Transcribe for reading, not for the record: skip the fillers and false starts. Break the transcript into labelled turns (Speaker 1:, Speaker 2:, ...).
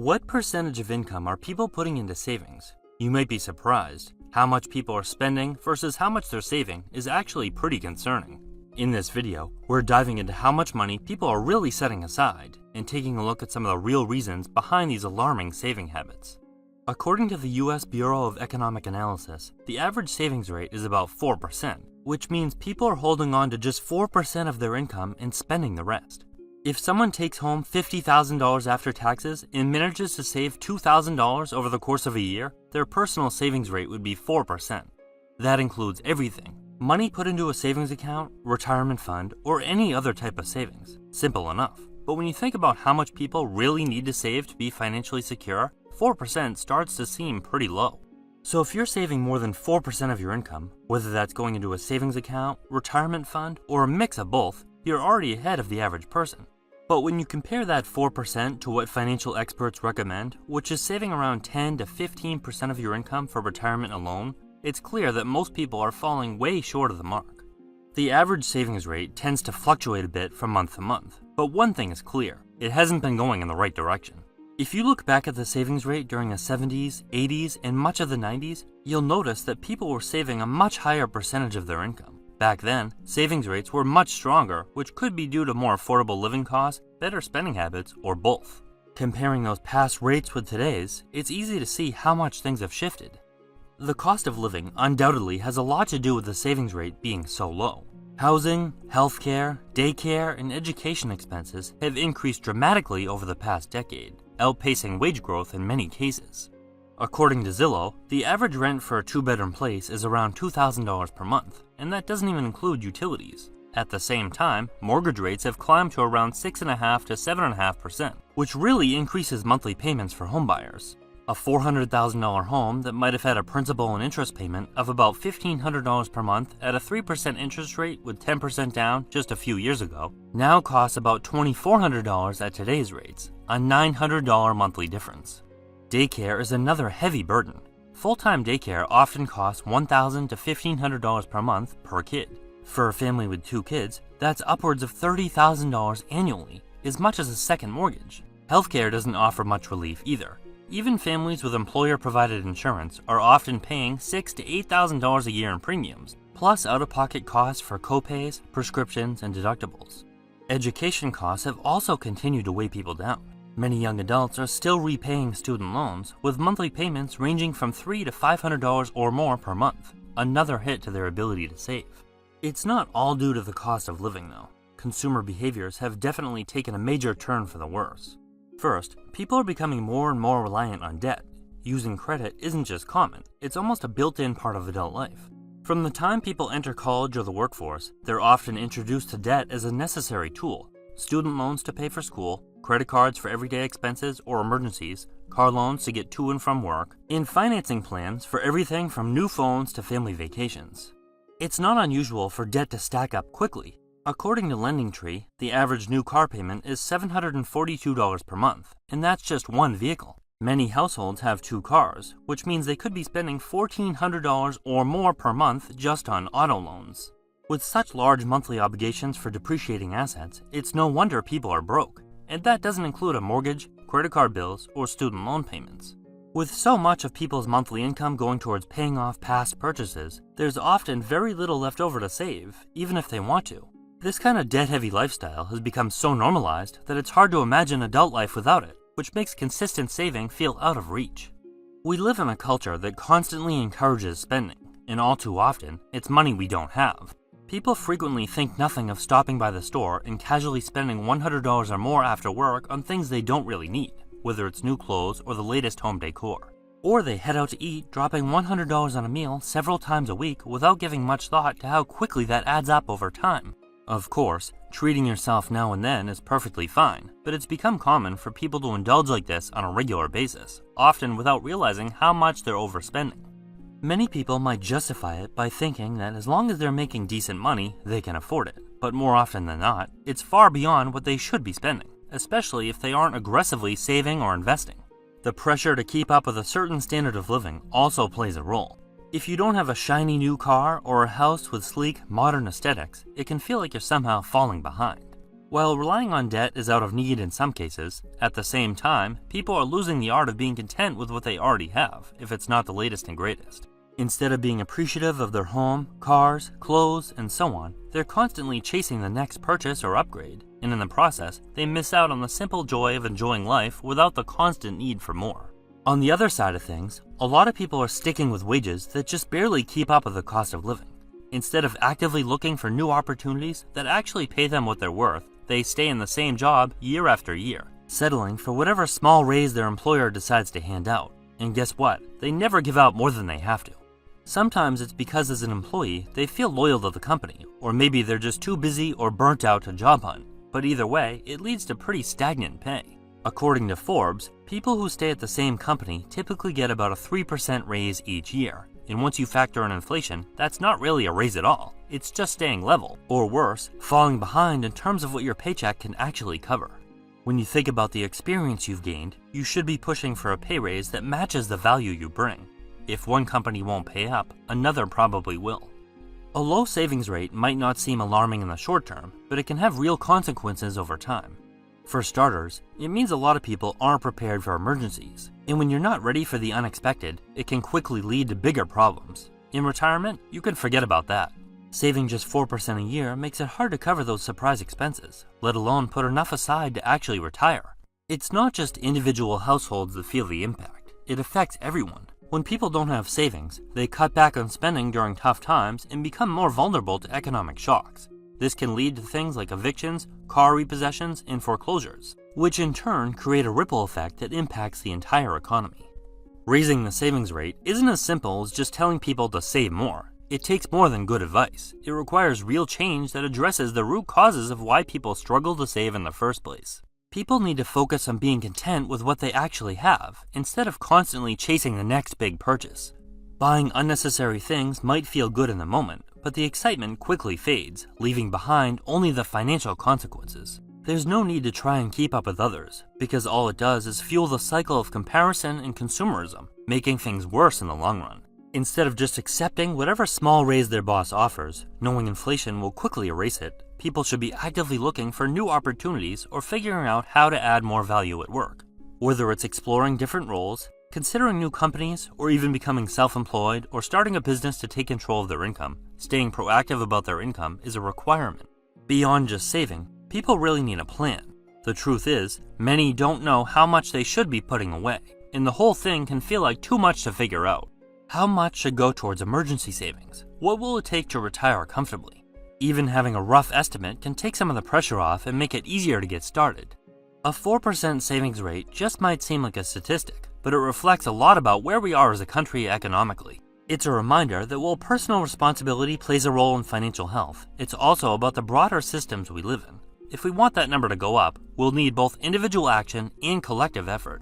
Speaker 1: What percentage of income are people putting into savings? You might be surprised. How much people are spending versus how much they're saving is actually pretty concerning. In this video, we're diving into how much money people are really setting aside and taking a look at some of the real reasons behind these alarming saving habits. According to the US Bureau of Economic Analysis, the average savings rate is about 4%, which means people are holding on to just 4% of their income and spending the rest. If someone takes home $50,000 after taxes and manages to save $2,000 over the course of a year, their personal savings rate would be 4%. That includes everything: money put into a savings account, retirement fund, or any other type of savings. Simple enough. But when you think about how much people really need to save to be financially secure, 4% starts to seem pretty low. So if you're saving more than 4% of your income, whether that's going into a savings account, retirement fund, or a mix of both, you're already ahead of the average person. But when you compare that 4% to what financial experts recommend, which is saving around 10 to 15% of your income for retirement alone, it's clear that most people are falling way short of the mark. The average savings rate tends to fluctuate a bit from month to month, but one thing is clear: it hasn't been going in the right direction. If you look back at the savings rate during the 70s, 80s, and much of the 90s, you'll notice that people were saving a much higher percentage of their income. Back then, savings rates were much stronger, which could be due to more affordable living costs, better spending habits, or both. Comparing those past rates with today's, it's easy to see how much things have shifted. The cost of living undoubtedly has a lot to do with the savings rate being so low. Housing, healthcare, daycare, and education expenses have increased dramatically over the past decade, outpacing wage growth in many cases. According to Zillow, the average rent for a two-bedroom place is around $2,000 per month, and that doesn't even include utilities. At the same time, mortgage rates have climbed to around 6.5% to 7.5%, which really increases monthly payments for homebuyers. A $400,000 home that might have had a principal and interest payment of about $1,500 per month at a 3% interest rate with 10% down just a few years ago now costs about $2,400 at today's rates, a $900 monthly difference. Daycare is another heavy burden. Full-time daycare often costs $1,000 to $1,500 per month per kid. For a family with 2 kids, that's upwards of $30,000 annually, as much as a second mortgage. Healthcare doesn't offer much relief either. Even families with employer-provided insurance are often paying $6,000 to $8,000 a year in premiums, plus out-of-pocket costs for co-pays, prescriptions, and deductibles. Education costs have also continued to weigh people down. Many young adults are still repaying student loans, with monthly payments ranging from $300 to $500 or more per month, another hit to their ability to save. It's not all due to the cost of living, though. Consumer behaviors have definitely taken a major turn for the worse. First, people are becoming more and more reliant on debt. Using credit isn't just common, it's almost a built-in part of adult life. From the time people enter college or the workforce, they're often introduced to debt as a necessary tool. Student loans to pay for school, credit cards for everyday expenses or emergencies, car loans to get to and from work, and financing plans for everything from new phones to family vacations. It's not unusual for debt to stack up quickly. According to LendingTree, the average new car payment is $742 per month, and that's just one vehicle. Many households have 2 cars, which means they could be spending $1,400 or more per month just on auto loans. With such large monthly obligations for depreciating assets, it's no wonder people are broke. And that doesn't include a mortgage, credit card bills, or student loan payments. With so much of people's monthly income going towards paying off past purchases, there's often very little left over to save, even if they want to. This kind of debt-heavy lifestyle has become so normalized that it's hard to imagine adult life without it, which makes consistent saving feel out of reach. We live in a culture that constantly encourages spending, and all too often, it's money we don't have. People frequently think nothing of stopping by the store and casually spending $100 or more after work on things they don't really need, whether it's new clothes or the latest home decor. Or they head out to eat, dropping $100 on a meal several times a week without giving much thought to how quickly that adds up over time. Of course, treating yourself now and then is perfectly fine, but it's become common for people to indulge like this on a regular basis, often without realizing how much they're overspending. Many people might justify it by thinking that as long as they're making decent money, they can afford it. But more often than not, it's far beyond what they should be spending, especially if they aren't aggressively saving or investing. The pressure to keep up with a certain standard of living also plays a role. If you don't have a shiny new car or a house with sleek, modern aesthetics, it can feel like you're somehow falling behind. While relying on debt is out of need in some cases, at the same time, people are losing the art of being content with what they already have, if it's not the latest and greatest. Instead of being appreciative of their home, cars, clothes, and so on, they're constantly chasing the next purchase or upgrade, and in the process, they miss out on the simple joy of enjoying life without the constant need for more. On the other side of things, a lot of people are sticking with wages that just barely keep up with the cost of living. Instead of actively looking for new opportunities that actually pay them what they're worth, they stay in the same job year after year, settling for whatever small raise their employer decides to hand out. And guess what? They never give out more than they have to. Sometimes it's because as an employee, they feel loyal to the company, or maybe they're just too busy or burnt out to job hunt. But either way, it leads to pretty stagnant pay. According to Forbes, people who stay at the same company typically get about a 3% raise each year. And once you factor in inflation, that's not really a raise at all. It's just staying level, or worse, falling behind in terms of what your paycheck can actually cover. When you think about the experience you've gained, you should be pushing for a pay raise that matches the value you bring. If one company won't pay up, another probably will. A low savings rate might not seem alarming in the short term, but it can have real consequences over time. For starters, it means a lot of people aren't prepared for emergencies, and when you're not ready for the unexpected, it can quickly lead to bigger problems. In retirement, you can forget about that. Saving just 4% a year makes it hard to cover those surprise expenses, let alone put enough aside to actually retire. It's not just individual households that feel the impact, it affects everyone. When people don't have savings, they cut back on spending during tough times and become more vulnerable to economic shocks. This can lead to things like evictions, car repossessions, and foreclosures, which in turn create a ripple effect that impacts the entire economy. Raising the savings rate isn't as simple as just telling people to save more. It takes more than good advice. It requires real change that addresses the root causes of why people struggle to save in the first place. People need to focus on being content with what they actually have, instead of constantly chasing the next big purchase. Buying unnecessary things might feel good in the moment, but the excitement quickly fades, leaving behind only the financial consequences. There's no need to try and keep up with others, because all it does is fuel the cycle of comparison and consumerism, making things worse in the long run. Instead of just accepting whatever small raise their boss offers, knowing inflation will quickly erase it, people should be actively looking for new opportunities or figuring out how to add more value at work. Whether it's exploring different roles, considering new companies, or even becoming self-employed or starting a business to take control of their income, staying proactive about their income is a requirement. Beyond just saving, people really need a plan. The truth is, many don't know how much they should be putting away, and the whole thing can feel like too much to figure out. How much should go towards emergency savings? What will it take to retire comfortably? Even having a rough estimate can take some of the pressure off and make it easier to get started. A 4% savings rate just might seem like a statistic, but it reflects a lot about where we are as a country economically. It's a reminder that while personal responsibility plays a role in financial health, it's also about the broader systems we live in. If we want that number to go up, we'll need both individual action and collective effort.